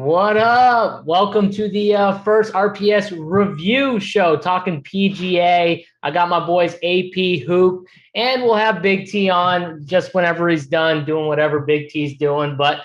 What up? Welcome to the first RPS review show, talking PGA. I got my boys AP Hoop, and we'll have Big T on just whenever he's done doing whatever Big T's doing. But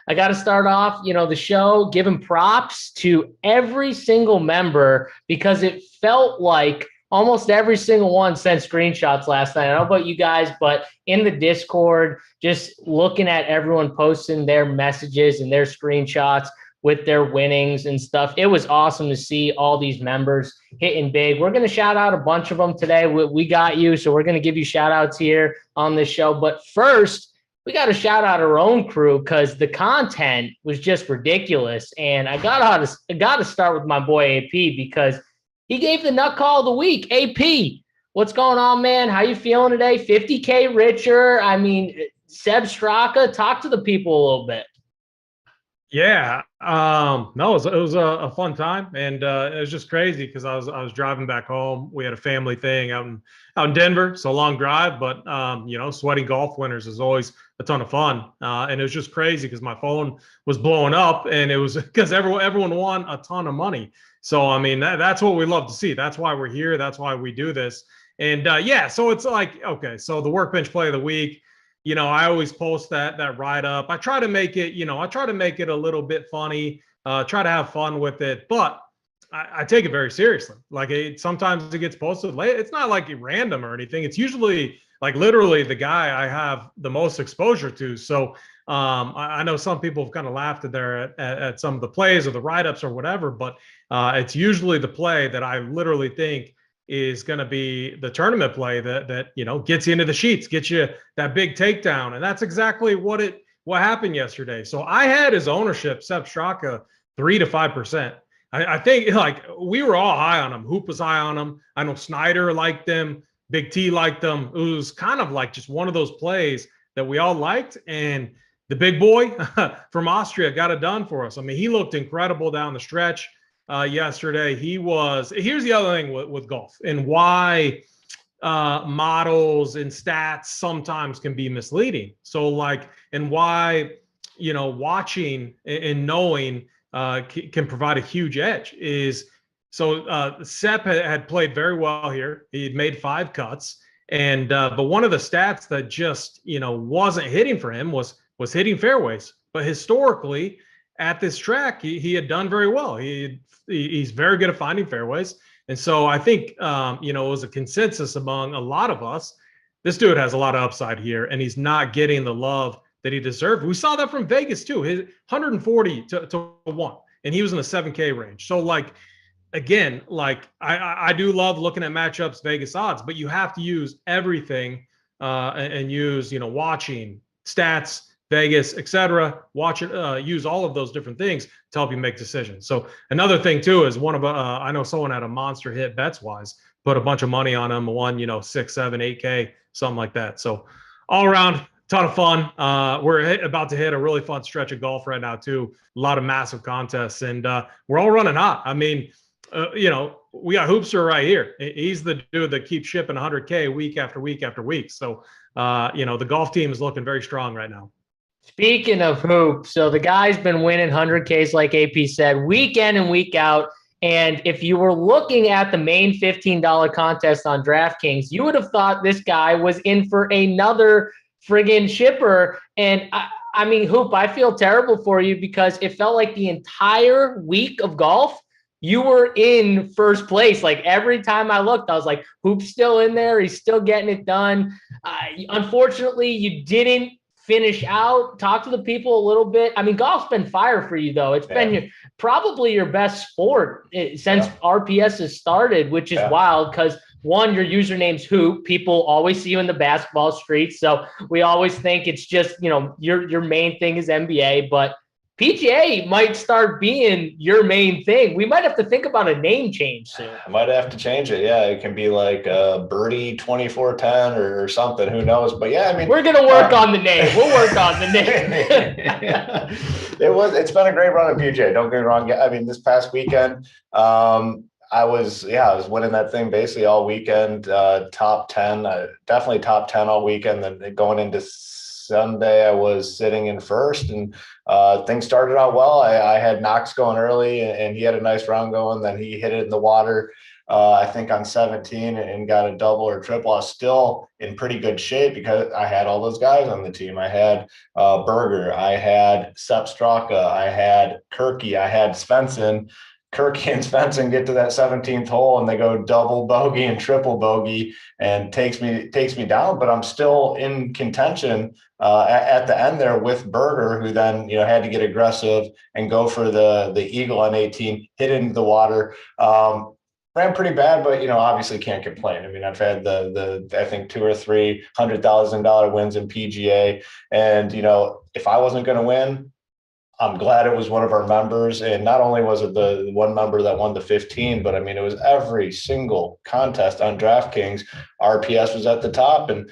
I got to start off, the show giving props to every single member because it felt like almost every single one sent screenshots last night. I don't know about you guys, but in the Discord, just looking at everyone posting their messages and their screenshots with their winnings and stuff. It was awesome to see all these members hitting big. We're going to shout out a bunch of them today. We got you, so we're going to give you shout outs here on this show. But first, we got to shout out our own crew because the content was just ridiculous. And I got to start with my boy AP because he gave the nut call of the week. AP, what's going on, man? How you feeling today? 50K richer. I mean, Seb Straka, talk to the people a little bit. Yeah, no, it was a fun time, and it was just crazy because I was driving back home. We had a family thing out in Denver, so long drive, but sweating golf winners is always a ton of fun, and it was just crazy because my phone was blowing up, and it was because everyone won a ton of money. So I mean that's what we love to see. That's why we're here. That's why we do this. And yeah, so it's like okay, so the workbench play of the week. I always post that write up. I try to make it, a little bit funny, try to have fun with it, but I take it very seriously. Like sometimes it gets posted late. It's not like random or anything. It's usually like literally the guy I have the most exposure to. So I know some people have kind of laughed at some of the plays or the write ups or whatever, but it's usually the play that I literally think is going to be the tournament play that gets you into the sheets, gets you that big takedown, and that's exactly what happened yesterday. So I had his ownership, Seb Straka, 3 to 5%. I think like we were all high on him. Hoop was high on him. I know Snyder liked them. Big T liked them. It was kind of like just one of those plays that we all liked, and the big boy from Austria got it done for us. I mean, he looked incredible down the stretch. Yesterday. Here's the other thing with golf and why models and stats sometimes can be misleading. So and why, watching and knowing can provide a huge edge is so Sepp had played very well here. He had made 5 cuts. And but one of the stats that just, wasn't hitting for him was hitting fairways. But historically, at this track, he had done very well. He's very good at finding fairways. And so I think, it was a consensus among a lot of us. This dude has a lot of upside here, and he's not getting the love that he deserved. We saw that from Vegas, too. His 140 to 1, and he was in the 7K range. So, again, I do love looking at matchups, Vegas odds, but you have to use everything and use, watching, stats, Vegas, etc. Watch it, use all of those different things to help you make decisions. So another thing too is I know someone had a monster hit bets wise, put a bunch of money on him, won 6, 7, 8K, something like that. So all around, ton of fun. We're about to hit a really fun stretch of golf right now too. A lot of massive contests, and we're all running hot. I mean, we got Hoopster right here. He's the dude that keeps shipping 100K week after week after week. So the golf team is looking very strong right now. Speaking of hoop, so the guy's been winning 100Ks, like AP said, week in and week out. And if you were looking at the main $15 contest on DraftKings, you would have thought this guy was in for another friggin' shipper. And I mean, Hoop, I feel terrible for you because it felt like the entire week of golf, you were in first place. Like every time I looked, I was like, Hoop's still in there. He's still getting it done. Unfortunately, you didn't finish out. Talk to the people a little bit. I mean, golf's been fire for you, though. It's been probably your best sport since RPS has started, which is wild because, one, your username's Hoop. People always see you in the basketball streets. So we always think it's just, your main thing is NBA. But PGA might start being your main thing. We might have to think about a name change soon. I might have to change it. Yeah, it can be like Birdie 2410 or something. Who knows? But yeah, I mean, we're gonna work on the name. We'll work on the name. It's been a great run at PGA. Don't get me wrong. I mean, this past weekend, I was winning that thing basically all weekend. Top 10, definitely top 10 all weekend. Then going into Sunday I was sitting in first, and things started out well. I had Knox going early, and he had a nice round going. Then he hit it in the water, I think on 17, and got a double or triple. I was still in pretty good shape because I had all those guys on the team. I had Berger, I had Sepp Straka, I had Kirky, I had Svensson. Kirky and Svensson get to that 17th hole and they go double bogey and triple bogey and takes me down, but I'm still in contention at the end there with Berger, who then had to get aggressive and go for the eagle on 18, hit into the water. Ran pretty bad, but obviously can't complain. I mean, I've had the I think $200,000 or $300,000 wins in PGA, and if I wasn't going to win, I'm glad it was one of our members. And not only was it the one member that won the 15, but I mean, it was every single contest on DraftKings. RPS was at the top. And,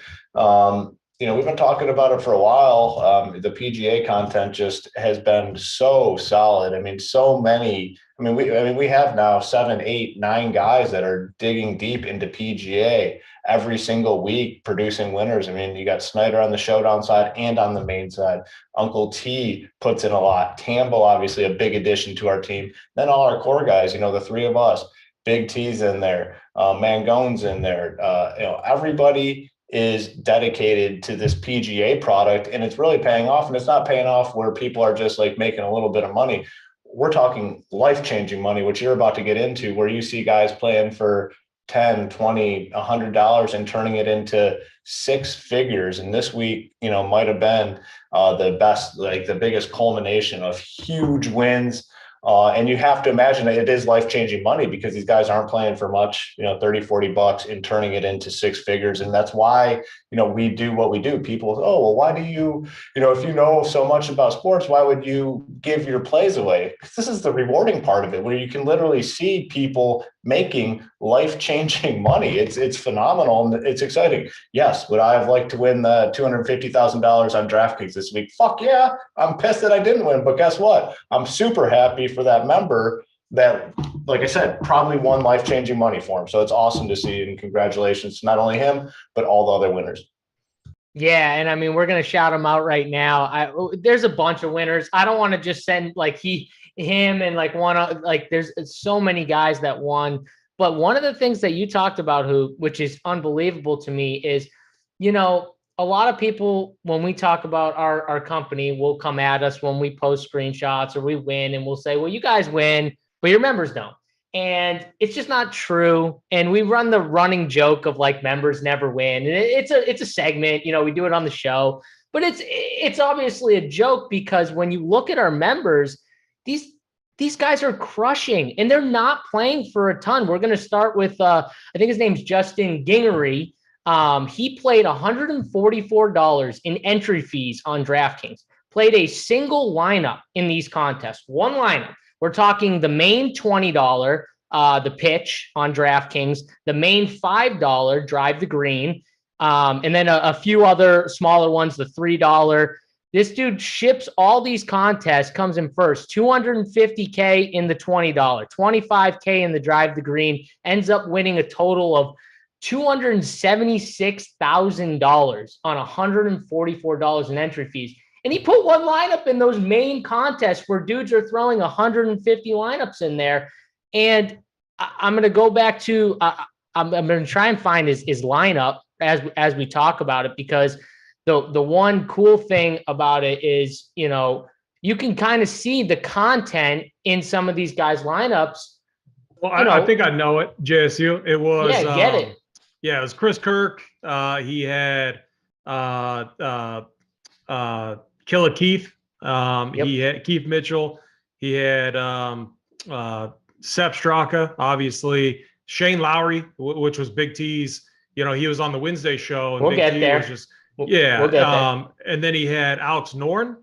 we've been talking about it for a while. The PGA content just has been so solid. I mean, so many. We have now 7, 8, 9 guys that are digging deep into PGA every single week, producing winners. I mean, you got Snyder on the showdown side and on the main side. Uncle T puts in a lot. Campbell, obviously, a big addition to our team. Then all our core guys, the three of us. Big T's in there. Mangone's in there. Everybody is dedicated to this PGA product, and it's really paying off. And it's not paying off where people are just like making a little bit of money. We're talking life-changing money, which you're about to get into, where you see guys playing for $10, $20, $100 and turning it into 6 figures. And this week, might have been the best, like the biggest culmination of huge wins. And you have to imagine that it is life-changing money because these guys aren't playing for much, $30, $40 and turning it into 6 figures. And that's why, we do what we do. People, oh, well, why do you, if you know so much about sports, why would you give your plays away? Because this is the rewarding part of it, where you can literally see people making life-changing money. It's phenomenal and it's exciting. Yes, would I have liked to win the $250,000 on DraftKings this week? Fuck yeah. I'm pissed that I didn't win, but guess what? I'm super happy for that member that, like I said, probably won life-changing money for him. So it's awesome to see, and congratulations to not only him, but all the other winners. Yeah, and I mean, we're gonna shout him out right now. There's a bunch of winners. I don't want to just send like him and like one, like there's so many guys that won. But one of the things that you talked about, which is unbelievable to me, is a lot of people, when we talk about our company, will come at us when we post screenshots or we win, and we'll say, well, you guys win, but your members don't. And it's just not true. And we run the running joke of like members never win. And it's a segment, we do it on the show, but it's obviously a joke, because when you look at our members, these guys are crushing and they're not playing for a ton. We're going to start with, I think his name's Justin Gingery. He played $144 in entry fees on DraftKings, played a single lineup in these contests, one lineup. We're talking the main $20, the pitch on DraftKings, the main $5 drive the green, and then a few other smaller ones, the $3. This dude ships all these contests, comes in first, $250K in the $20, $25K in the drive the green, ends up winning a total of $276,000 on $144 in entry fees. And he put one lineup in those main contests where dudes are throwing 150 lineups in there. And I'm going to go back to, I'm going to try and find his lineup as we talk about it, because the one cool thing about it is, you can kind of see the content in some of these guys' lineups. Well, I think I know it, JSU. It was, get it. Yeah, it was Chris Kirk. He had Killer Keith. He had Keith Mitchell. He had Sepp Straka, obviously. Shane Lowry, which was Big T's. He was on the Wednesday show. And we'll Big get T there. Was just, we'll get there. And then he had Alex Norn.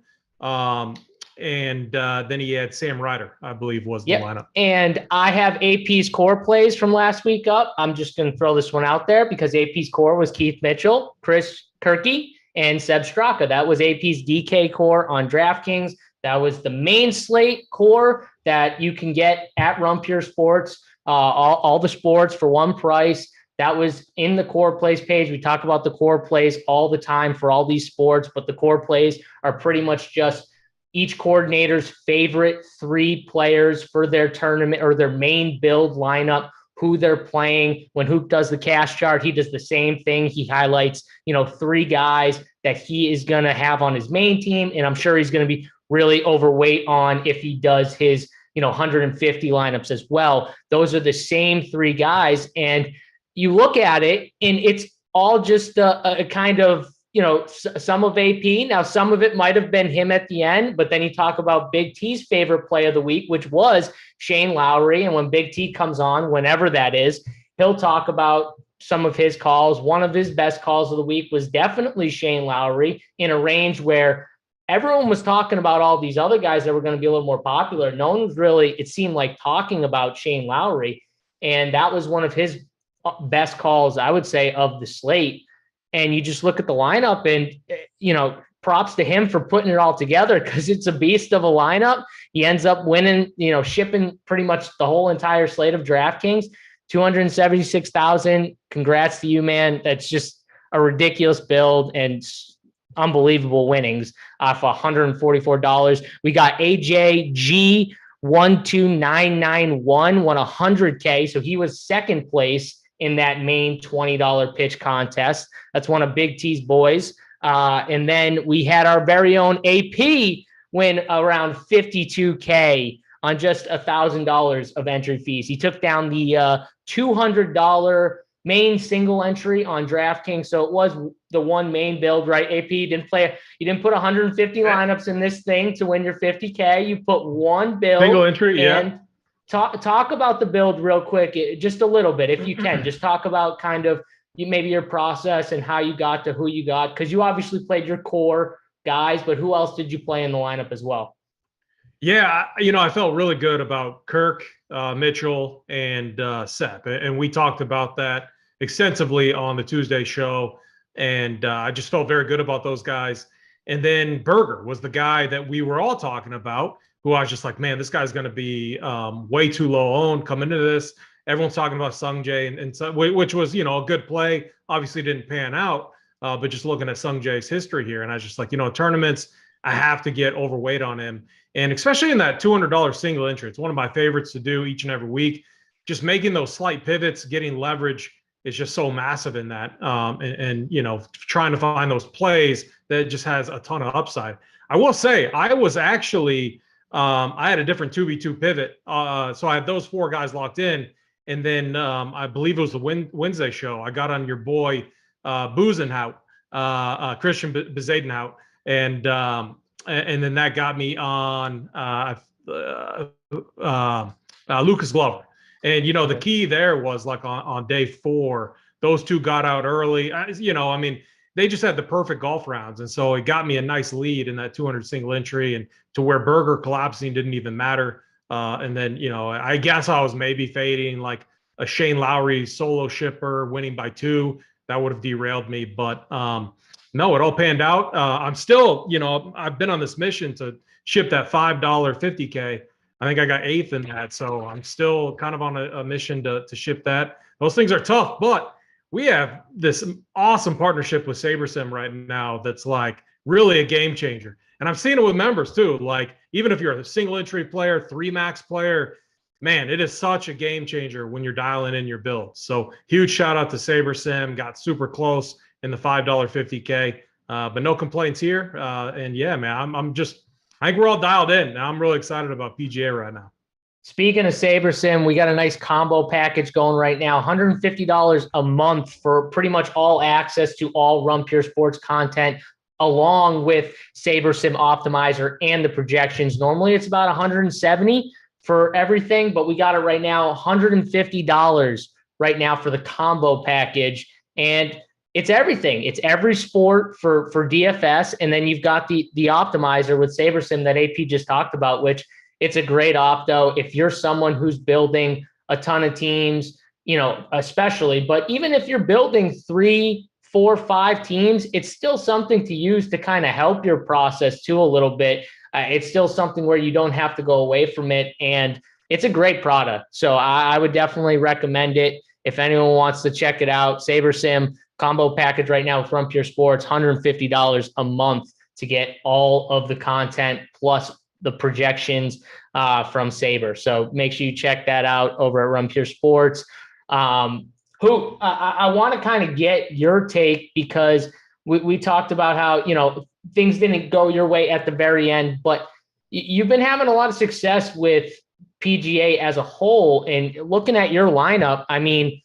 And then he had Sam Ryder, I believe, was the lineup. And I have AP's core plays from last week up. I'm just going to throw this one out there because AP's core was Keith Mitchell, Chris Kirky, and Sepp Straka. That was AP's DK core on DraftKings. That was the main slate core that you can get at Rumpier Sports, all the sports for one price. that was in the core plays page. We talk about the core plays all the time for all these sports, but the core plays are pretty much just each coordinator's favorite 3 players for their tournament or their main build lineup, who they're playing. When Hoop does the cash chart, he does the same thing. He highlights, 3 guys that he is going to have on his main team. And I'm sure he's going to be really overweight on if he does his, 150 lineups as well. Those are the same 3 guys. And you look at it and it's all just a kind of, some of AP. Now, some of it might have been him at the end, but then you talk about Big T's favorite play of the week, which was Shane Lowry. And when Big T comes on, whenever that is, he'll talk about some of his calls. One of his best calls of the week was definitely Shane Lowry in a range where everyone was talking about all these other guys that were going to be a little more popular. No one was really, it seemed like, talking about Shane Lowry. And that was one of his best calls, I would say, of the slate. And you just look at the lineup and, props to him for putting it all together, because it's a beast of a lineup. He ends up winning, shipping pretty much the whole entire slate of DraftKings, 276,000. Congrats to you, man. That's just a ridiculous build and unbelievable winnings off $144. We got AJG 12991 won $100K. So he was second place in that main $20 pitch contest. That's one of Big T's boys. And then we had our very own AP win around $52K on just $1,000 of entry fees. He took down the $200 main single entry on DraftKings. So it was the one main build, right? AP, you didn't put 150 lineups in this thing to win your 50K. You put one build. Single entry, yeah. Talk about the build real quick, just a little bit, if you can. Just talk about kind of maybe your process and how you got to who you got, because you obviously played your core guys, but who else did you play in the lineup as well? Yeah, I felt really good about Kirk, Mitchell, and Seth, and we talked about that extensively on the Tuesday show, and I just felt very good about those guys. And then Berger was the guy that we were all talking about, who I was just like, man, this guy's going to be way too low owned coming into this. Everyone's talking about Sungjae, and so, which was, a good play. Obviously didn't pan out, but just looking at Sungjae's history here, and I was just like, tournaments, I have to get overweight on him. And especially in that $200 single entry, it's one of my favorites to do each and every week. Just making those slight pivots, getting leverage is just so massive in that. And trying to find those plays that just has a ton of upside. I will say, I was actually I had a different 2v2 pivot. So I had those 4 guys locked in. And then I believe it was the Wednesday show. I got on your boy Buzenhout, Christian Bezadenhout. And then that got me on Lucas Glover. And, the key there was like on day 4, those 2 got out early. They just had the perfect golf rounds. And so it got me a nice lead in that 200 single entry, and to where Berger collapsing didn't even matter. And then, I guess I was maybe fading like a Shane Lowry solo shipper winning by 2. That would have derailed me. But no, it all panned out. I'm still, I've been on this mission to ship that $5 50K. I think I got 8th in that. So I'm still kind of on a mission to ship that. Those things are tough, but we have this awesome partnership with SaberSim right now that's like really a game changer. And I've seen it with members too. Like, even if you're a single entry player, 3 max player, man, it is such a game changer when you're dialing in your build. So huge shout out to SaberSim. Got super close in the $5 50K, but no complaints here. And yeah, man, I think we're all dialed in. Now I'm really excited about PGA right now. Speaking of SaberSim, we got a nice combo package going right now. $150 a month for pretty much all access to all Run Pure Sports content, along with SaberSim Optimizer and the projections. Normally it's about $170 for everything, but we got it right now, $150 right now for the combo package. And it's everything. It's every sport for DFS. And then you've got the Optimizer with SaberSim that AP just talked about, which it's a great opto if you're someone who's building a ton of teams, especially. But even if you're building 3, 4, 5 teams, it's still something to use to kind of help your process too a little bit. It's still something where you don't have to go away from it. And it's a great product. So I would definitely recommend it. if anyone wants to check it out, Saber Sim combo package right now from Pure Sports, $150 a month to get all of the content plus the projections from Saber. So make sure you check that out over at Run Pure Sports. I want to kind of get your take, because we talked about how, things didn't go your way at the very end, but you've been having a lot of success with PGA as a whole. And looking at your lineup, I mean,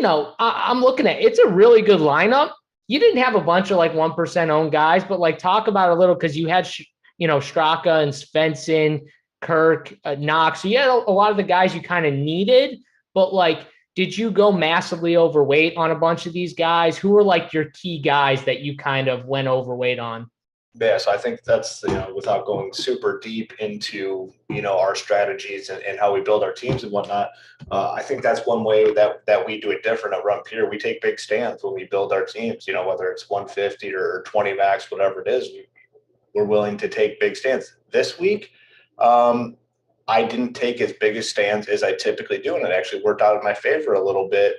I'm looking at, it's a really good lineup. You didn't have a bunch of like 1% owned guys, but like talk about it a little, because you had, Straka and Svensson, Kirk, Knox. So you had a lot of the guys you kind of needed, but like, did you go massively overweight on a bunch of these guys? Who were like your key guys that you kind of went overweight on? Yeah, so I think that's, without going super deep into, our strategies and how we build our teams and whatnot, I think that's one way that we do it different at Run Pure. We take big stands when we build our teams, whether it's 150 or 20 max, whatever it is, we're willing to take big stands. This week, I didn't take as big a stands as I typically do, and it actually worked out in my favor a little bit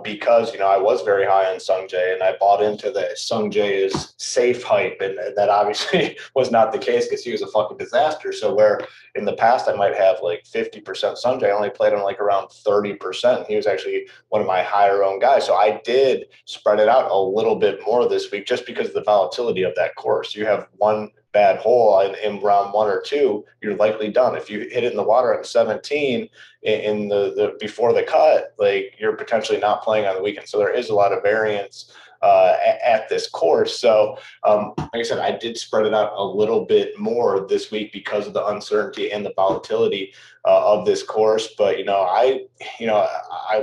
because, I was very high on Sung Jae, and I bought into the Sung Jae is safe hype, and that obviously was not the case because he was a fucking disaster. So where in the past I might have like 50% Sung Jae, I only played him like around 30%. He was actually one of my higher owned guys. So I did spread it out a little bit more this week just because of the volatility of that course. You have one bad hole in round 1 or 2, you're likely done. If you hit it in the water at 17 in the before the cut, like you're potentially not playing on the weekend. So there is a lot of variance at this course. So like I said, I did spread it out a little bit more this week because of the uncertainty and the volatility of this course. But I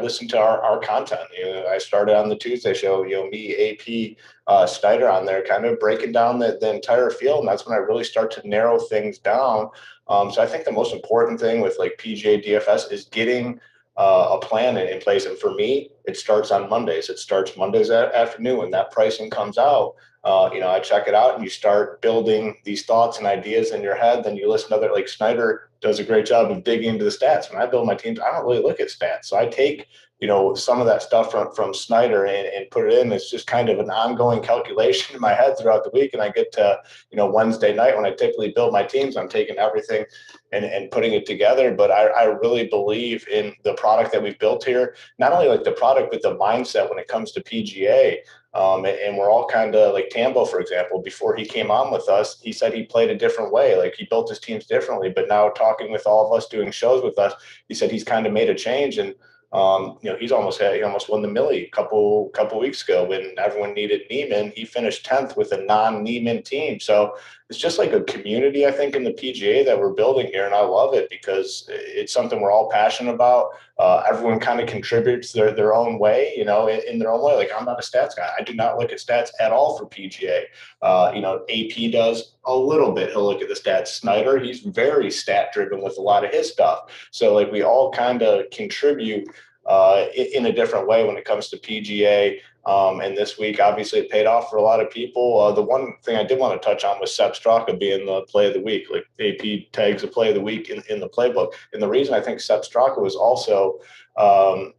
listened to our content. I started on the Tuesday show. Me, AP, Snyder on there, kind of breaking down the entire field, and that's when I really start to narrow things down. So I think the most important thing with like PGA DFS is getting a plan in place. And for me, it starts on Mondays. It starts Mondays afternoon when that pricing comes out. I check it out and you start building these thoughts and ideas in your head. Then you listen to like Snyder does a great job of digging into the stats. When I build my teams, I don't really look at stats. So I take, some of that stuff from Snyder and put it in. It's just kind of an ongoing calculation in my head throughout the week. And I get to, Wednesday night when I typically build my teams, I'm taking everything and putting it together. But I really believe in the product that we've built here, not only like the product, but the mindset when it comes to PGA. And we're all kind of like Tambo, for example, before he came on with us, he said he played a different way. Like he built his teams differently, but now talking with all of us, doing shows with us, he said he's kind of made a change. And, he almost won the Millie a couple weeks ago when everyone needed Neiman. He finished 10th with a non-Neiman team. So it's just like a community, I think, in the PGA that we're building here. And I love it because it's something we're all passionate about. Everyone kind of contributes their own way, in their own way. Like I'm not a stats guy. I do not look at stats at all for PGA. AP does a little bit. He'll look at the stats. Snyder, he's very stat driven with a lot of his stuff. So like we all kind of contribute in a different way when it comes to PGA. And this week, obviously, it paid off for a lot of people. The one thing I did want to touch on was Sepp Straka being the play of the week. Like AP tags a play of the week in the playbook. And the reason I think Sepp Straka was also, I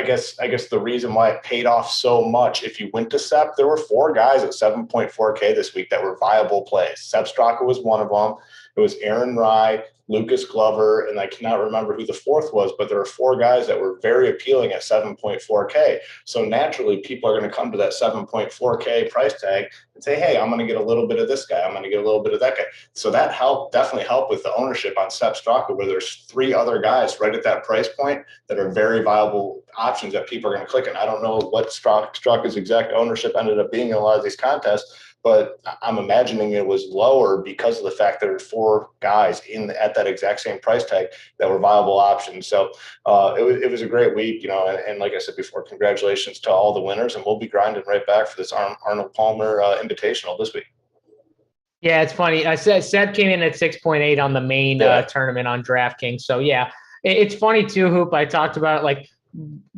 guess the reason why it paid off so much, if you went to Sepp, there were 4 guys at 7.4K this week that were viable plays. Sepp Straka was one of them. It was Aaron Rye, Lucas Glover, and I cannot remember who the 4th was, but there were 4 guys that were very appealing at 7.4K. So naturally, people are going to come to that 7.4K price tag and say, hey, I'm going to get a little bit of this guy. I'm going to get a little bit of that guy. So that definitely helped with the ownership on Sepp Straka, where there's 3 other guys right at that price point that are very viable options that people are going to click on. I don't know what Straka's exact ownership ended up being in a lot of these contests, but I'm imagining it was lower because of the fact that there were 4 guys at that exact same price tag that were viable options. So it was a great week, and like I said before, congratulations to all the winners, and we'll be grinding right back for this Arnold Palmer Invitational this week. Yeah, it's funny. I said Seb came in at 6.8 on the main tournament on DraftKings. So yeah, it's funny too, Hoop. I talked about it, like,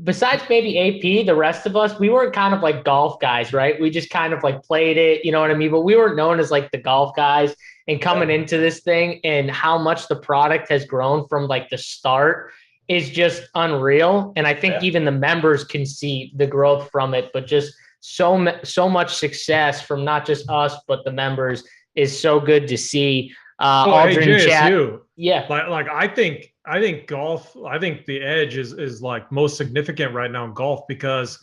besides maybe AP, the rest of us, we weren't kind of like golf guys, right? We just kind of like played it, you know what I mean? But we weren't known as like the golf guys. And coming into this thing and how much the product has grown from like the start, is just unreal. And I think even the members can see the growth from it, but just so much success from not just us, but the members is so good to see. Aldrin chat. Yeah. Like I think golf, I think the edge is like most significant right now in golf because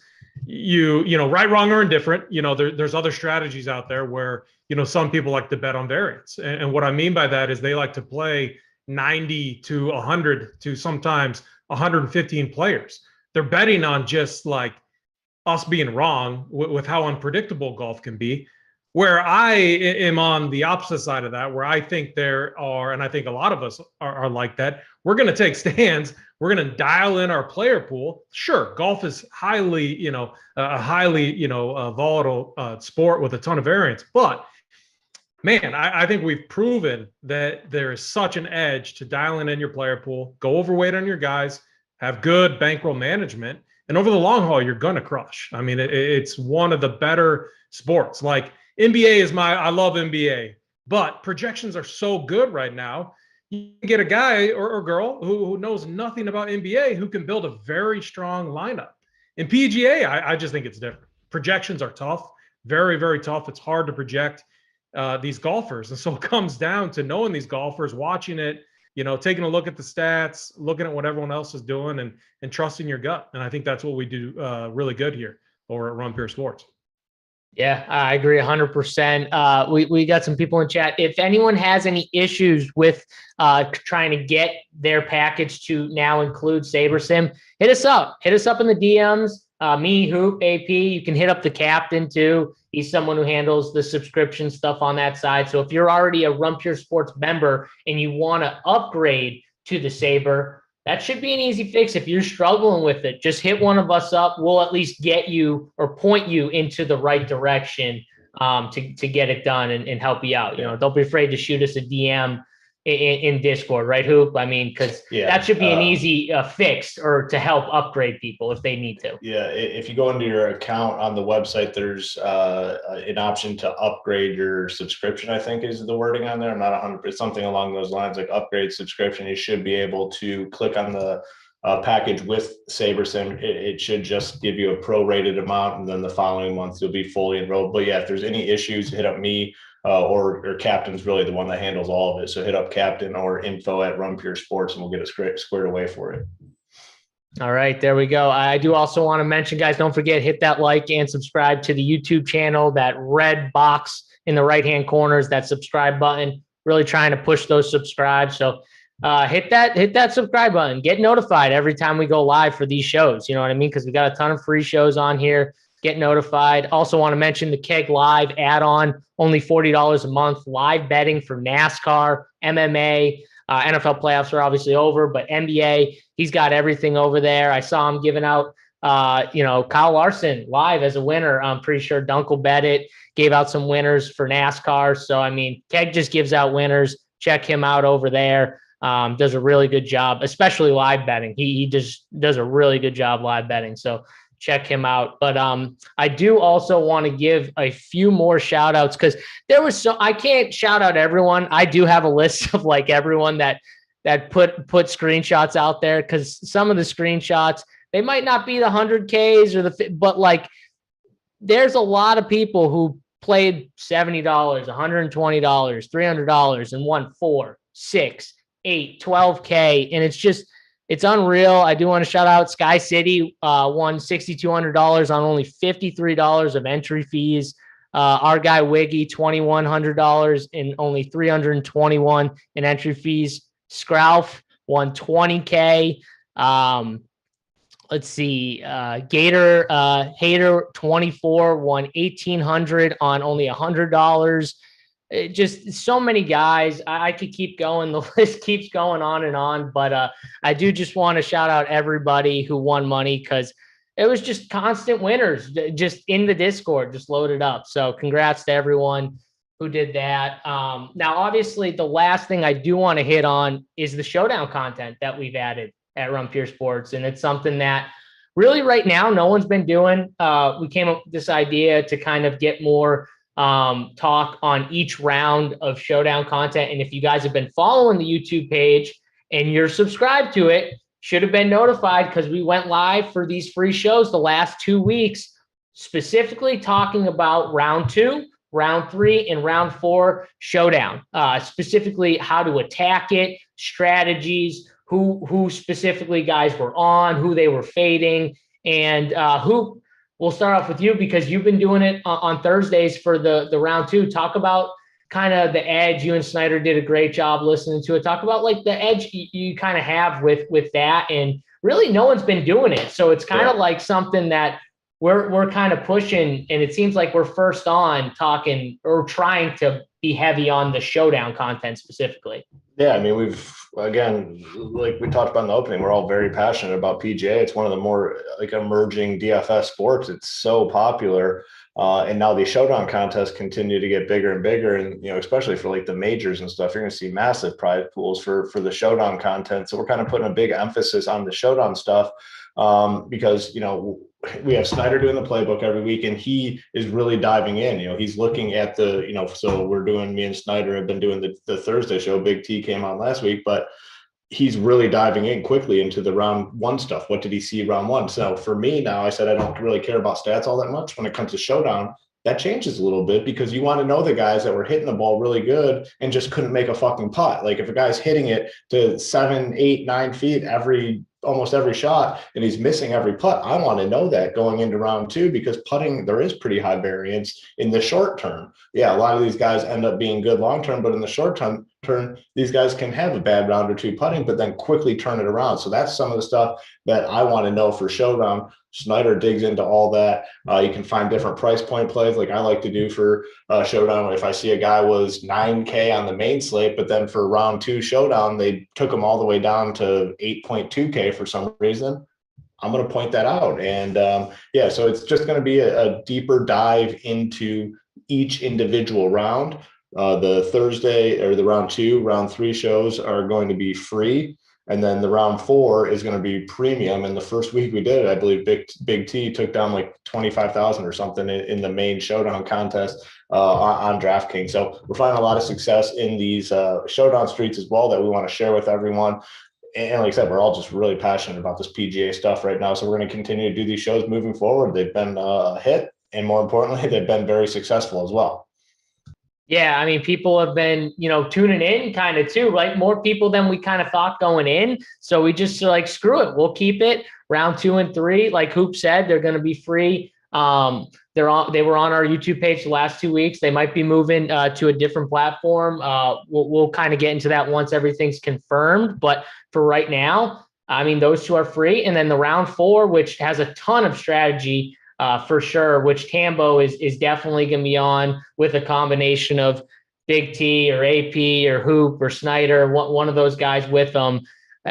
you know, right, wrong, or indifferent, you know, there's other strategies out there where, you know, some people like to bet on variance. And what I mean by that is they like to play 90 to 100 to sometimes 115 players. They're betting on just like us being wrong with how unpredictable golf can be. Where I am on the opposite side of that, where I think there are, and I think a lot of us are like that, we're going to take stands. We're going to dial in our player pool. Sure, golf is highly, you know, a highly, you know, volatile sport with a ton of variance. But man, I think we've proven that there is such an edge to dialing in your player pool, go overweight on your guys, have good bankroll management, and over the long haul, you're going to crush. I mean, it's one of the better sports. Like NBA I love NBA, but projections are so good right now. You can get a guy or girl who knows nothing about NBA who can build a very strong lineup. In PGA, I just think it's different. Projections are tough, very, very tough. It's hard to project these golfers. And so it comes down to knowing these golfers, watching it, you know, taking a look at the stats, looking at what everyone else is doing and trusting your gut. And I think that's what we do really good here over at Run Pure Sports. Yeah, I agree 100%. We got some people in chat. If anyone has any issues with trying to get their package to now include SaberSim, hit us up. Hit us up in the DMs. Me, Hoop, AP. You can hit up the captain too. He's someone who handles the subscription stuff on that side. So if you're already a Run Pure Sports member and you want to upgrade to the Saber, that should be an easy fix. If you're struggling with it, just hit one of us up. We'll at least get you or point you into the right direction to get it done and help you out. You know, don't be afraid to shoot us a DM in Discord, right, Hoop? I mean, because that should be an easy fix or to help upgrade people if they need to. Yeah, if you go into your account on the website, there's an option to upgrade your subscription, I think is the wording on there. I'm not 100%, something along those lines, like upgrade subscription. You should be able to click on the package with SaberSim. It should just give you a prorated amount, and then the following month you'll be fully enrolled. But yeah, if there's any issues, hit up me. Or Captain's really the one that handles all of it. So hit up Captain or info at Run Pure Sports and we'll get it squared away for it. All right, there we go. I do also want to mention, guys, don't forget, hit that like and subscribe to the YouTube channel. That red box in the right-hand corner is that subscribe button. Really trying to push those subscribes. So hit that subscribe button. Get notified every time we go live for these shows. You know what I mean? Because we got a ton of free shows on here. Get notified. Also want to mention the Keg Live add-on, only $40 a month. Live betting for NASCAR, MMA, NFL playoffs are obviously over, but NBA, he's got everything over there. I saw him giving out, Kyle Larson live as a winner. I'm pretty sure Dunkel bet it, gave out some winners for NASCAR. So, I mean, Keg just gives out winners. Check him out over there. Does a really good job, especially live betting. He just does a really good job live betting. So, check him out. But I do also want to give a few more shout outs because I can't shout out everyone. I do have a list of like everyone that put screenshots out there, because some of the screenshots, they might not be the 100Ks but like there's a lot of people who played $70, $120, $300 and won 4, 6, 8, 12K. And it's unreal. I do want to shout out Sky City, won $6,200 on only $53 of entry fees. Our guy Wiggy, $2,100 and only $321 in entry fees. Scralf won $20K. Let's see. Gator Hater 24 won $1,800 on only $100. Just so many guys. I could keep going. The list keeps going on and on. But I do just want to shout out everybody who won money, because it was just constant winners just in the Discord, just loaded up. So congrats to everyone who did that. Now, obviously, the last thing I do want to hit on is the showdown content that we've added at Run Pure Sports. And it's something that really right now no one's been doing. We came up with this idea to kind of get more talk on each round of showdown content. And if you guys have been following the YouTube page and you're subscribed to it, should have been notified because we went live for these free shows the last 2 weeks, specifically talking about round 2, round 3, and round 4 showdown, specifically how to attack it, strategies, who specifically guys were on, who they were fading, and who. We'll start off with you because you've been doing it on Thursdays for the round 2. Talk about kind of the edge. You and Snyder did a great job listening to it. Talk about like the edge you kind of have with that, and really no one's been doing it, so it's kind of like something that we're kind of pushing, and it seems like we're first on talking or trying to be heavy on the showdown content specifically. Yeah, I mean, we've, again, like we talked about in the opening, we're all very passionate about PGA. It's one of the more like emerging DFS sports. It's so popular. And now these showdown contests continue to get bigger and bigger. And, especially for like the majors and stuff, you're going to see massive prize pools for the showdown content. So we're kind of putting a big emphasis on the showdown stuff because, we have Snyder doing the playbook every week, and he is really diving in. He's looking at so we're doing, me and Snyder have been doing the Thursday show. Big T came on last week, but he's really diving in quickly into the round 1 stuff. What did he see round 1? So for me now, I said I don't really care about stats all that much when it comes to showdown. That changes a little bit because you want to know the guys that were hitting the ball really good and just couldn't make a fucking putt. Like if a guy's hitting it to 7, 8, 9 feet almost every shot and he's missing every putt, I want to know that going into round 2 because putting, there is pretty high variance in the short term. Yeah, a lot of these guys end up being good long term, but in the short term, these guys can have a bad round or 2 putting, but then quickly turn it around. So that's some of the stuff that I want to know for showdown. Snyder digs into all that. You can find different price point plays like I like to do for showdown. If I see a guy was 9K on the main slate, but then for round 2 showdown, they took him all the way down to 8.2K for some reason, I'm going to point that out. And so it's just going to be a deeper dive into each individual round. The Thursday or the round 2, round 3 shows are going to be free. And then the round 4 is going to be premium. And the first week we did it, I believe Big T took down like 25,000 or something in the main showdown contest on DraftKings. So we're finding a lot of success in these showdown streets as well that we want to share with everyone. And like I said, we're all just really passionate about this PGA stuff right now. So we're going to continue to do these shows moving forward. They've been a hit, and more importantly, they've been very successful as well. Yeah, I mean, people have been, tuning in kind of too, like more people than we kind of thought going in. So we just like, screw it. We'll keep it round 2 and 3. Like Hoop said, they're going to be free. They were on our YouTube page the last 2 weeks. They might be moving to a different platform. We'll kind of get into that once everything's confirmed. But for right now, I mean, those 2 are free. And then the round 4, which has a ton of strategy, for sure, which Tambo is definitely going to be on with a combination of Big T or AP or Hoop or Snyder. One of those guys with them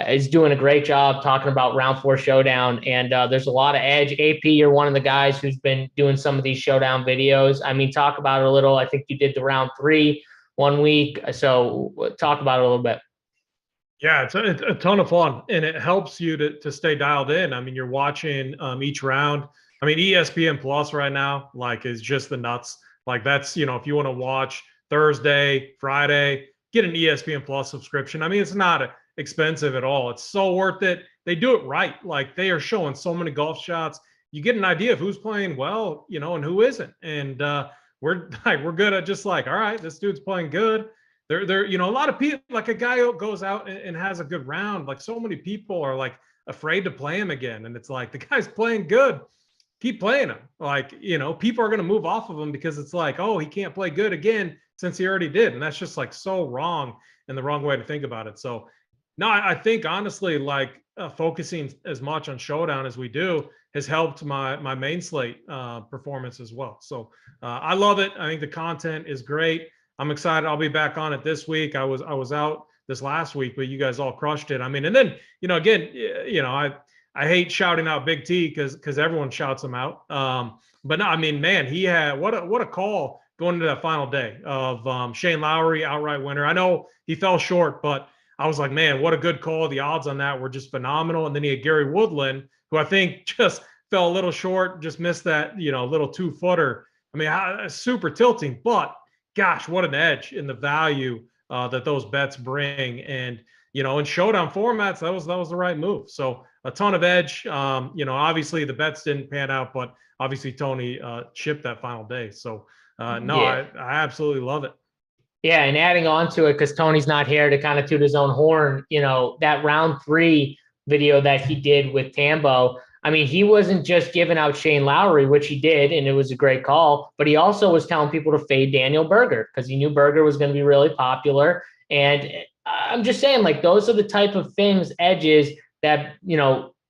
is doing a great job talking about round 4 showdown. And there's a lot of edge. AP, you're one of the guys who's been doing some of these showdown videos. I mean, talk about it a little. I think you did the round 3 1 week. So talk about it a little bit. Yeah, it's a ton of fun, and it helps you to stay dialed in. I mean, you're watching each round. I mean, ESPN Plus right now, like, is just the nuts. Like, that's, if you want to watch Thursday, Friday, get an ESPN Plus subscription. I mean, it's not expensive at all. It's so worth it. They do it right. Like, they are showing so many golf shots. You get an idea of who's playing well, and who isn't. And we're good at just like, all right, this dude's playing good. They're a lot of people, like a guy who goes out and has a good round. Like, so many people are like afraid to play him again. And it's like, the guy's playing good. Keep playing him. Like, people are going to move off of him because it's like, oh, he can't play good again since he already did. And that's just like so wrong and the wrong way to think about it. So no, I think honestly, like focusing as much on showdown as we do has helped my main slate performance as well. So I love it. I think the content is great. I'm excited. I'll be back on it this week. I was out this last week, but you guys all crushed it. I mean, and then, again, I hate shouting out Big T because everyone shouts him out. But no, I mean, man, he had what a call going into that final day of Shane Lowry, outright winner. I know he fell short, but I was like, man, what a good call. The odds on that were just phenomenal. And then he had Gary Woodland, who I think just fell a little short, just missed that, little 2-footer. I mean, super tilting, but gosh, what an edge in the value that those bets bring. And, in showdown formats, that was the right move. So a ton of edge. Obviously the bets didn't pan out, but obviously Tony chipped that final day. So no, Yeah. I absolutely love it. Yeah, and adding on to it, because Tony's not here to kind of toot his own horn, that round 3 video that he did with Tambo, I mean, he wasn't just giving out Shane Lowry, which he did, and it was a great call, but he also was telling people to fade Daniel Berger because he knew Berger was going to be really popular. And I'm just saying, like, those are the type of things, edges that,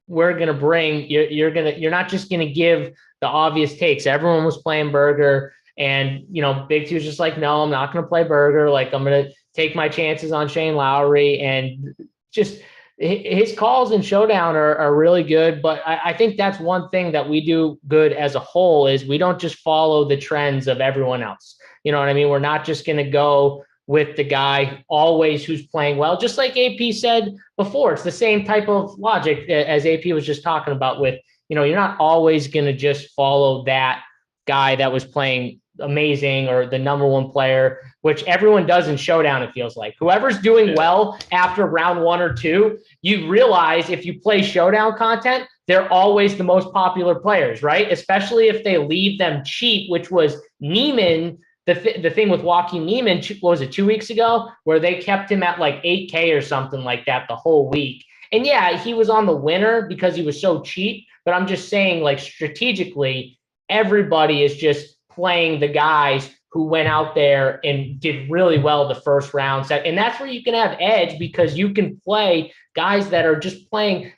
we're going to bring. You're not just going to give the obvious takes. Everyone was playing Berger. And, Big T was just like, no, I'm not going to play Berger. Like, I'm going to take my chances on Shane Lowry. And just his calls in showdown are really good. But I think that's one thing that we do good as a whole is we don't just follow the trends of everyone else. You know what I mean? We're not just going to go with the guy always who's playing well. Just like AP said before, it's the same type of logic as AP was just talking about with, you're not always going to just follow that guy that was playing amazing or the number 1 player, which everyone does in showdown. It feels like whoever's doing well after round 1 or 2, you realize if you play showdown content, they're always the most popular players, right? Especially if they leave them cheap, which was Neiman. The thing with Joaquin Neiman, what was it, 2 weeks ago, where they kept him at like 8K or something like that the whole week. And yeah, he was on the winner because he was so cheap. But I'm just saying, like, strategically, everybody is just playing the guys who went out there and did really well the first round set. And that's where you can have edge because you can play guys that are just playing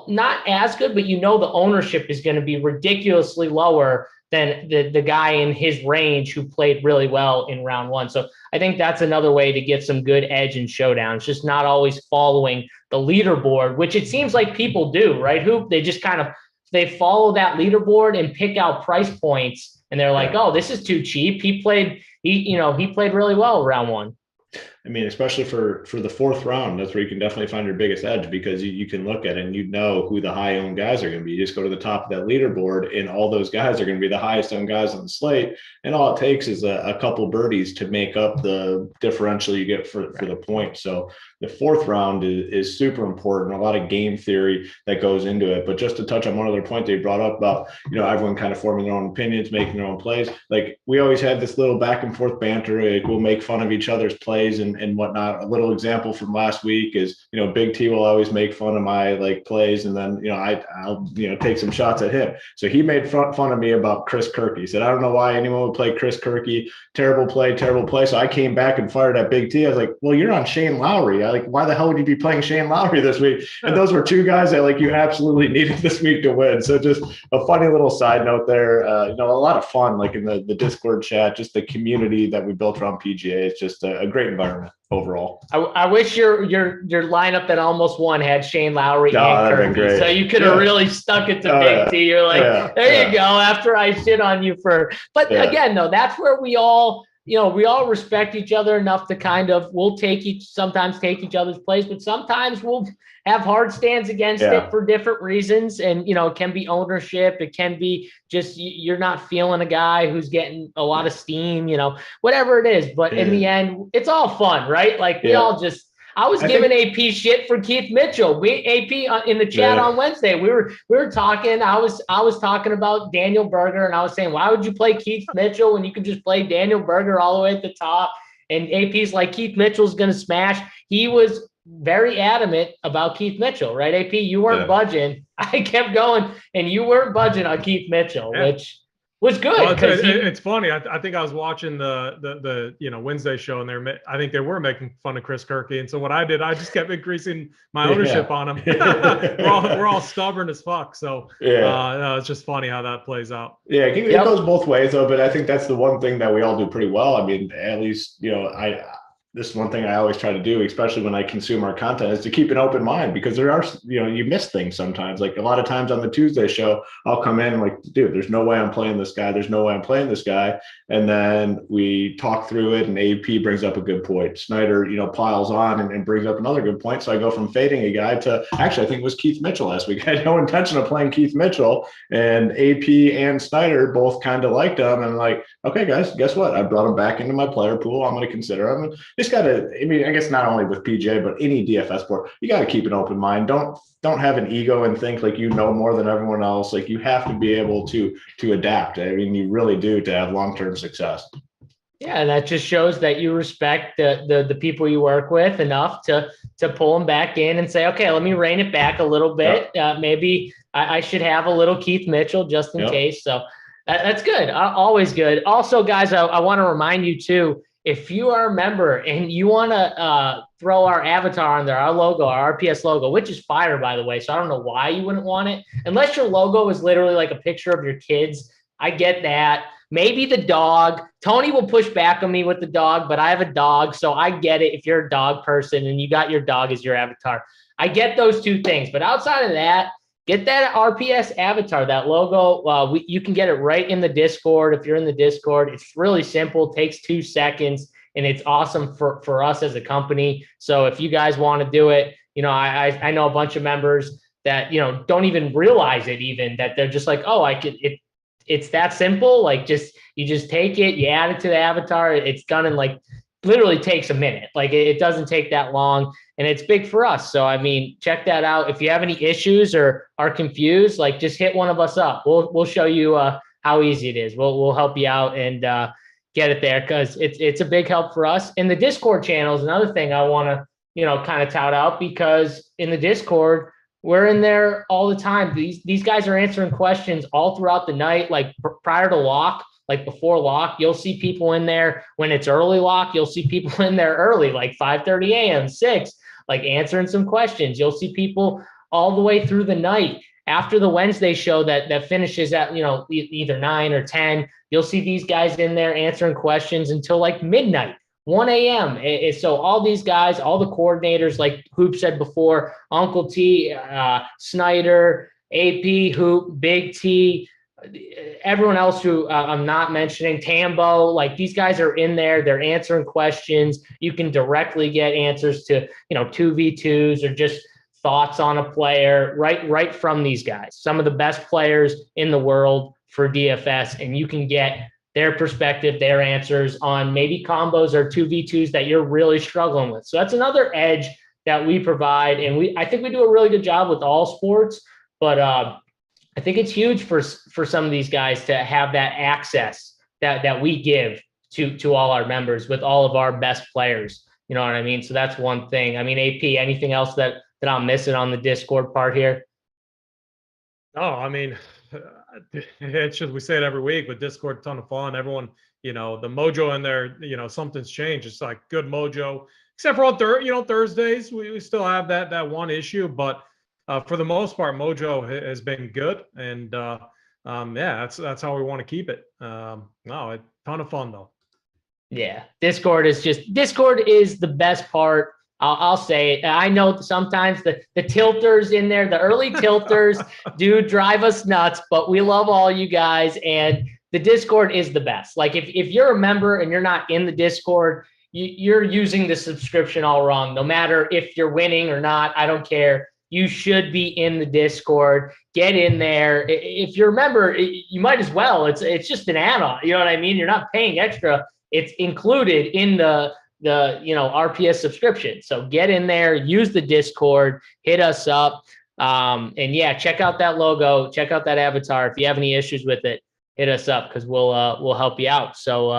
not as good, but the ownership is going to be ridiculously lower than the guy in his range who played really well in round 1. So I think that's another way to get some good edge in showdown. It's just not always following the leaderboard, which it seems like people do, right? They just kind of they follow that leaderboard and pick out price points, and they're like, "Oh, this is too cheap." He played really well round 1. I mean, especially for the 4th round, that's where you can definitely find your biggest edge because you can look at it and who the high owned guys are going to be. You just go to the top of that leaderboard, and all those guys are going to be the highest owned guys on the slate. And all it takes is a couple birdies to make up the differential you get for the point. So the 4th round is super important. A lot of game theory that goes into it. But just to touch on one other point they brought up about everyone kind of forming their own opinions, making their own plays. Like we always had this little back and forth banter. Like we'll make fun of each other's plays and whatnot. A little example from last week is, Big T will always make fun of my plays. And then, I'll take some shots at him. So he made fun of me about Chris Kirk. He said, I don't know why anyone would play Chris Kirky. Terrible play. So I came back and fired at Big T. I was like, well, you're on Shane Lowry. Why the hell would you be playing Shane Lowry this week? And those were 2 guys that you absolutely needed this week to win. So just a funny little side note there. A lot of fun, in the Discord chat, just the community that we built around PGA. It's just a great environment overall. I wish your lineup that almost won had Shane Lowry and Kirby, so you could have really stuck it to Big T. You're like, there you go. After I shit on you again, though, that's where we all respect each other enough to kind of we'll sometimes take each other's plays, but sometimes we'll have hard stands against it for different reasons. And, it can be ownership. It can be just you're not feeling a guy who's getting a lot of steam, whatever it is. But in the end, it's all fun, right? We all just I was giving AP shit for Keith Mitchell. AP in the chat on Wednesday, we were talking. I was talking about Daniel Berger, and I was saying, why would you play Keith Mitchell when you could just play Daniel Berger all the way at the top? And AP's like, Keith Mitchell's going to smash. He was very adamant about Keith Mitchell, right? AP, you weren't budging. I kept going, and you weren't budging on Keith Mitchell, which was good. Well, it's funny. I think I was watching the Wednesday show, and I think they were making fun of Chris Kirky. And so what I did, I just kept increasing my ownership on him. we're all stubborn as fuck. So it's just funny how that plays out. Yeah, it goes both ways though. But I think that's the one thing that we all do pretty well. I mean, at least this is one thing I always try to do, especially when I consume our content, is to keep an open mind, because there are, you miss things sometimes. Like a lot of times on the Tuesday show, I'll come in like, dude, there's no way I'm playing this guy. There's no way I'm playing this guy. And then we talk through it and AP brings up a good point. Snyder, piles on and brings up another good point. So I go from fading a guy to actually, I think it was Keith Mitchell last week. I had no intention of playing Keith Mitchell, and AP and Snyder both kind of liked him. And I'm like, okay, guys, guess what? I brought him back into my player pool. I'm going to consider him. And, just got to, I mean, I guess not only with PGA, but any DFS board, you got to keep an open mind. Don't have an ego and think like you know more than everyone else. Like you have to be able to adapt. I mean, you really do to have long-term success. Yeah, and that just shows that you respect the people you work with enough to pull them back in and say, okay, let me rein it back a little bit. Yep. Maybe I should have a little Keith Mitchell just in case. So that's good. Always good. Also, guys, I want to remind you too, if you are a member and you want to throw our avatar on there, our logo, our RPS logo, which is fire, by the way. So I don't know why you wouldn't want it, unless your logo is literally like a picture of your kids. I get that. Maybe the dog. Tony will push back on me with the dog, but I have a dog, so I get it if you're a dog person and you got your dog as your avatar. I get those two things. But outside of that, get that RPS avatar, that logo. You can get it right in the Discord. If you're in the Discord, it's really simple, takes 2 seconds, and it's awesome for us as a company. So if you guys want to do it, I know a bunch of members that, don't even realize it, even that they're just like, oh, I could, it's that simple. Like you just take it, you add it to the avatar. It's done in like literally takes a minute. Like it doesn't take that long, and it's big for us. So, I mean, check that out. If you have any issues or are confused, like just hit one of us up. We'll show you how easy it is. We'll help you out and get it there, because it's a big help for us. And the Discord channel is another thing I want to, kind of tout out, because in the Discord, we're in there all the time. These guys are answering questions all throughout the night, like prior to lock, like before lock. You'll see people in there when it's early lock. You'll see people in there early, like 5:30 a.m., 6, like answering some questions. You'll see people all the way through the night. After the Wednesday show that finishes at, either 9 or 10, you'll see these guys in there answering questions until like midnight. 1 a.m. So all these guys, all the coordinators, like Hoop said before, Uncle T, Snyder, AP, Hoop, Big T, everyone else who I'm not mentioning, Tambo, like these guys are in there. They're answering questions. You can directly get answers to, 2v2s or just thoughts on a player right from these guys. Some of the best players in the world for DFS, and you can get their perspective, their answers on maybe combos or 2v2s that you're really struggling with. So that's another edge that we provide. And I think we do a really good job with all sports, but I think it's huge for some of these guys to have that access that we give to all our members with all of our best players. You know what I mean? So that's one thing. I mean, AP, anything else that I'm missing on the Discord part here? No, I mean, it's just, we say it every week, but Discord, a ton of fun. Everyone, the mojo in there, something's changed. It's like good mojo, except for on Thursdays, we still have that one issue, but for the most part, mojo has been good. And that's how we want to keep it. A ton of fun though. Yeah. Discord is the best part. I'll say it. I know sometimes the tilters in there, the early tilters do drive us nuts, but we love all you guys, and the Discord is the best. Like if you're a member and you're not in the Discord, you're using the subscription all wrong. No matter if you're winning or not, I don't care. You should be in the Discord. Get in there. If you're a member, you might as well. It's just an add-on. You know what I mean? You're not paying extra. It's included in the RPS subscription. So get in there, use the Discord, hit us up. And check out that logo, check out that avatar. If you have any issues with it, hit us up, because we'll help you out. So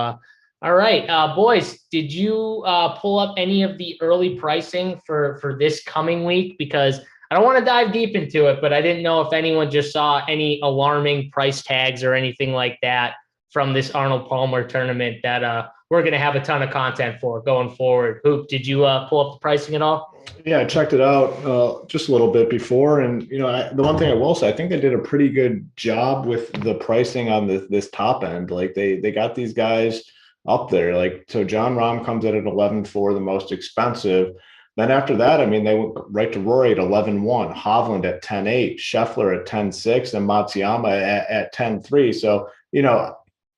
all right, boys, did you pull up any of the early pricing for this coming week? Because I don't want to dive deep into it, but I didn't know if anyone just saw any alarming price tags or anything like that from this Arnold Palmer tournament that we're going to have a ton of content for going forward. Hoop, did you pull up the pricing at all? Yeah, I checked it out just a little bit before. And, the one thing I will say, I think they did a pretty good job with the pricing on this top end. Like they got these guys up there. Like, so John Rahm comes in at 11.4, the most expensive. Then after that, I mean, they went right to Rory at 11.1, Hovland at 10.8, Scheffler at 10.6, and Matsuyama at 10.3. So,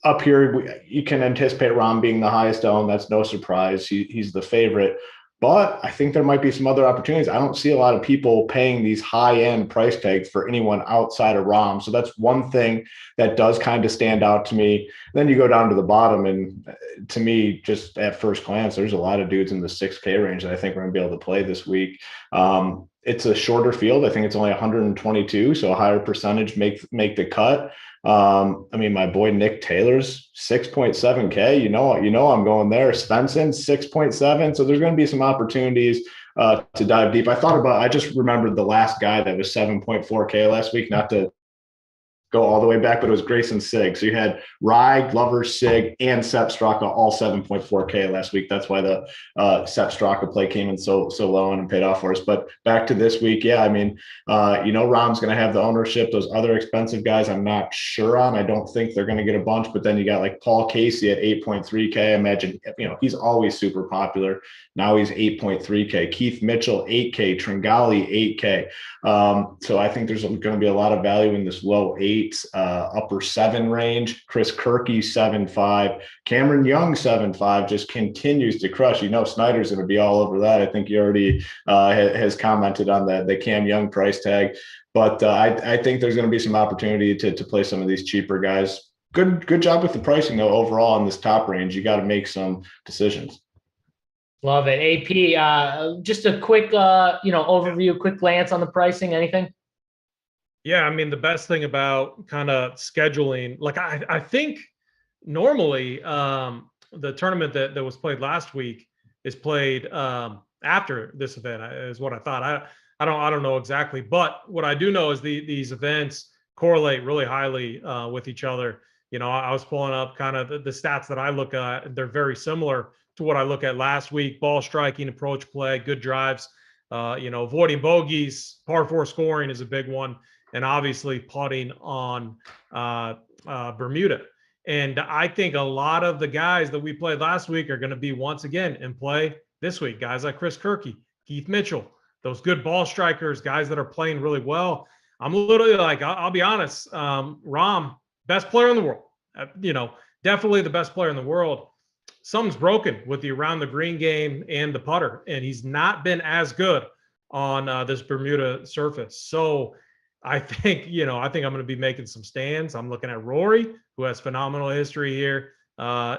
up here, you can anticipate Rahm being the highest owned. That's no surprise. He's the favorite. But I think there might be some other opportunities. I don't see a lot of people paying these high-end price tags for anyone outside of Rom. So that's one thing that does kind of stand out to me. Then you go down to the bottom, and to me, just at first glance, there's a lot of dudes in the 6K range that I think we're going to be able to play this week. It's a shorter field. I think it's only 122, so a higher percentage make the cut. I mean, my boy Nick Taylor's 6.7K. You know, I'm going there. Svensson 6.7. So there's going to be some opportunities to dive deep. I just remembered the last guy that was 7.4K last week. Not to go all the way back, but it was Grayson Sig. So you had Rye, Glover, Sig, and Sepp Straka all 7.4K last week. That's why the Sepp Straka play came in so low and paid off for us. But back to this week, yeah, I mean, Rom's going to have the ownership. Those other expensive guys, I'm not sure on. I don't think they're going to get a bunch. But then you got like Paul Casey at 8.3K. I imagine, he's always super popular. Now he's 8.3K. Keith Mitchell, 8K. Tringali, 8K. So I think there's going to be a lot of value in this low 8, upper 7 range. Chris Kirky, 7.5. Cameron Young, 7.5, just continues to crush. Snyder's going to be all over that. I think he already has commented on the Cam Young price tag. But I think there's going to be some opportunity to play some of these cheaper guys. Good job with the pricing, though, overall in this top range. You got to make some decisions. Love it. AP, just a quick, overview, quick glance on the pricing, anything? Yeah, I mean, the best thing about kind of scheduling, like I think normally the tournament that was played last week is played after this event, is what I thought. I don't know exactly, but what I do know is these events correlate really highly with each other. I was pulling up kind of the stats that I look at. They're very similar to what I look at last week: ball striking, approach play, good drives, avoiding bogeys, par 4 scoring is a big one, and obviously putting on Bermuda. And I think a lot of the guys that we played last week are going to be once again in play this week. Guys like Chris Kirky, Keith Mitchell, those good ball strikers, guys that are playing really well. I'm literally like, I'll be honest, Rom, best player in the world. Definitely the best player in the world. Something's broken with the around the green game and the putter, and he's not been as good on this Bermuda surface. So I think I'm going to be making some stands. I'm looking at Rory, who has phenomenal history here,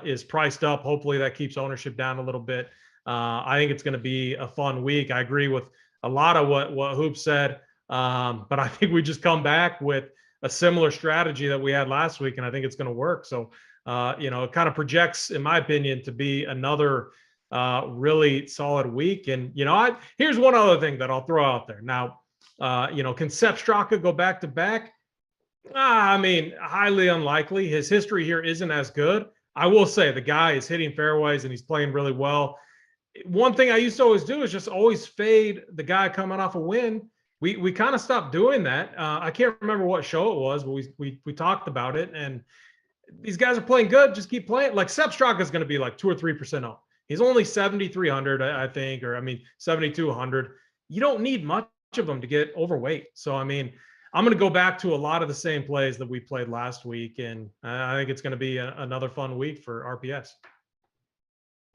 is priced up. Hopefully that keeps ownership down a little bit. I think it's going to be a fun week. I agree with a lot of what Hoop said, but I think we just come back with a similar strategy that we had last week, and I think it's going to work. So, it kind of projects, in my opinion, to be another really solid week. And, here's one other thing that I'll throw out there. Now, can Sepp Straka go back to back? I mean, highly unlikely. His history here isn't as good. I will say the guy is hitting fairways and he's playing really well. One thing I used to always do is just always fade the guy coming off a win. We kind of stopped doing that. I can't remember what show it was, but we talked about it. And these guys are playing good. Just keep playing. Like Sepp Straka is going to be like 2 or 3% up. He's only 7,300, I think, 7,200. You don't need much of them to get overweight. So, I'm going to go back to a lot of the same plays that we played last week. And I think it's going to be another fun week for RPS.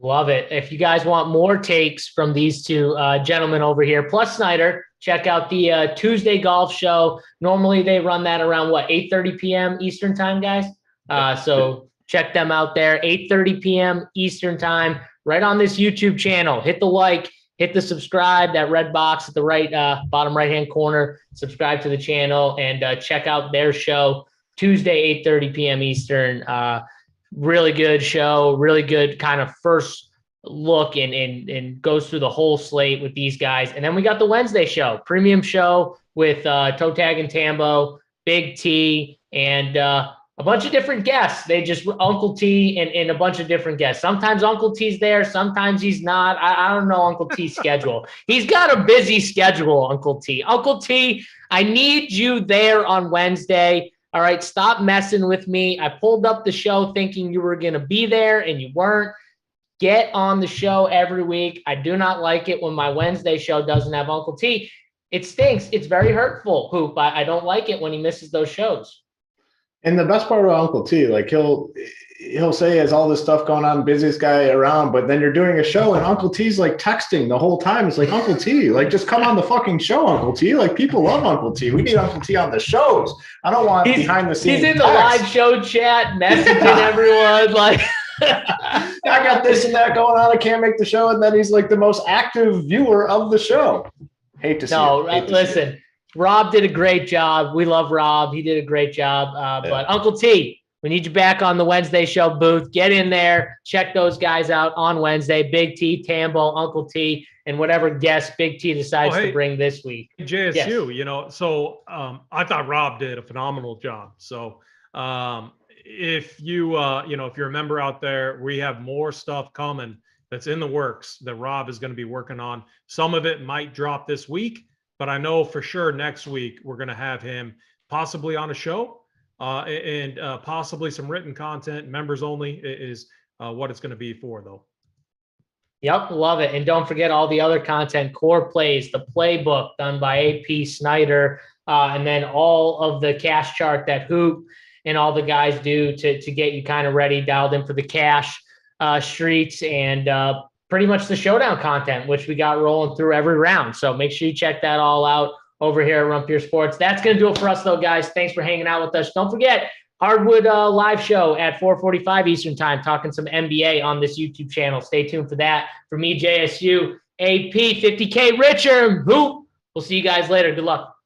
Love it. If you guys want more takes from these two gentlemen over here, plus Snyder, check out the Tuesday golf show. Normally they run that around 8:30 p.m. Eastern time, guys. So check them out there, 8:30 p.m. Eastern time, right on this YouTube channel. Hit the like, hit the subscribe, that red box at the right bottom right-hand corner. Subscribe to the channel and check out their show, Tuesday, 8:30 p.m. Eastern. Really good show, really good kind of first look and goes through the whole slate with these guys. And then we got the Wednesday show, premium show with Toe Tag and Tambo, Big T, and a bunch of different guests. They just Uncle T and a bunch of different guests. Sometimes Uncle T's there, sometimes he's not. I don't know Uncle T's schedule. He's got a busy schedule, Uncle T. Uncle T, I need you there on Wednesday. All right, stop messing with me. I pulled up the show thinking you were going to be there and you weren't. Get on the show every week. I do not like it when my Wednesday show doesn't have Uncle T. It stinks. It's very hurtful, Hoop. I don't like it when he misses those shows. And the best part about Uncle T, like he'll say he has all this stuff going on, busiest guy around, but then you're doing a show and Uncle T's like texting the whole time. It's like, Uncle T, like just come on the fucking show, Uncle T. Like people love Uncle T. We need Uncle T on the shows. I don't want behind the scenes. He's in the live show chat, messaging everyone like I got this and that going on. I can't make the show. And then he's like the most active viewer of the show. Hate to see it. Listen, Rob did a great job. We love Rob. He did a great job. But Uncle T, we need you back on the Wednesday show booth. Get in there. Check those guys out on Wednesday. Big T, Tambo, Uncle T, and whatever guest Big T decides to bring this week. JSU, you know, so I thought Rob did a phenomenal job. So if you, you know, if you're a member out there, we have more stuff coming that's in the works that Rob is going to be working on. Some of it might drop this week, but I know for sure next week we're going to have him possibly on a show. And possibly some written content, members only is what it's going to be for, though. Yep, love it. And don't forget all the other content, core plays, the playbook done by AP Snyder, and then all of the cash chart that Hoop and all the guys do to get you kind of ready, dialed in for the cash streets, and pretty much the showdown content, which we got rolling through every round. So make sure you check that all out over here at Rumpier Sports. That's going to do it for us, though, guys. Thanks for hanging out with us. Don't forget, Hardwood live show at 4:45 Eastern time, talking some NBA on this YouTube channel. Stay tuned for that. For me, JSU, AP, 50K Richard, Hoop. We'll see you guys later. Good luck.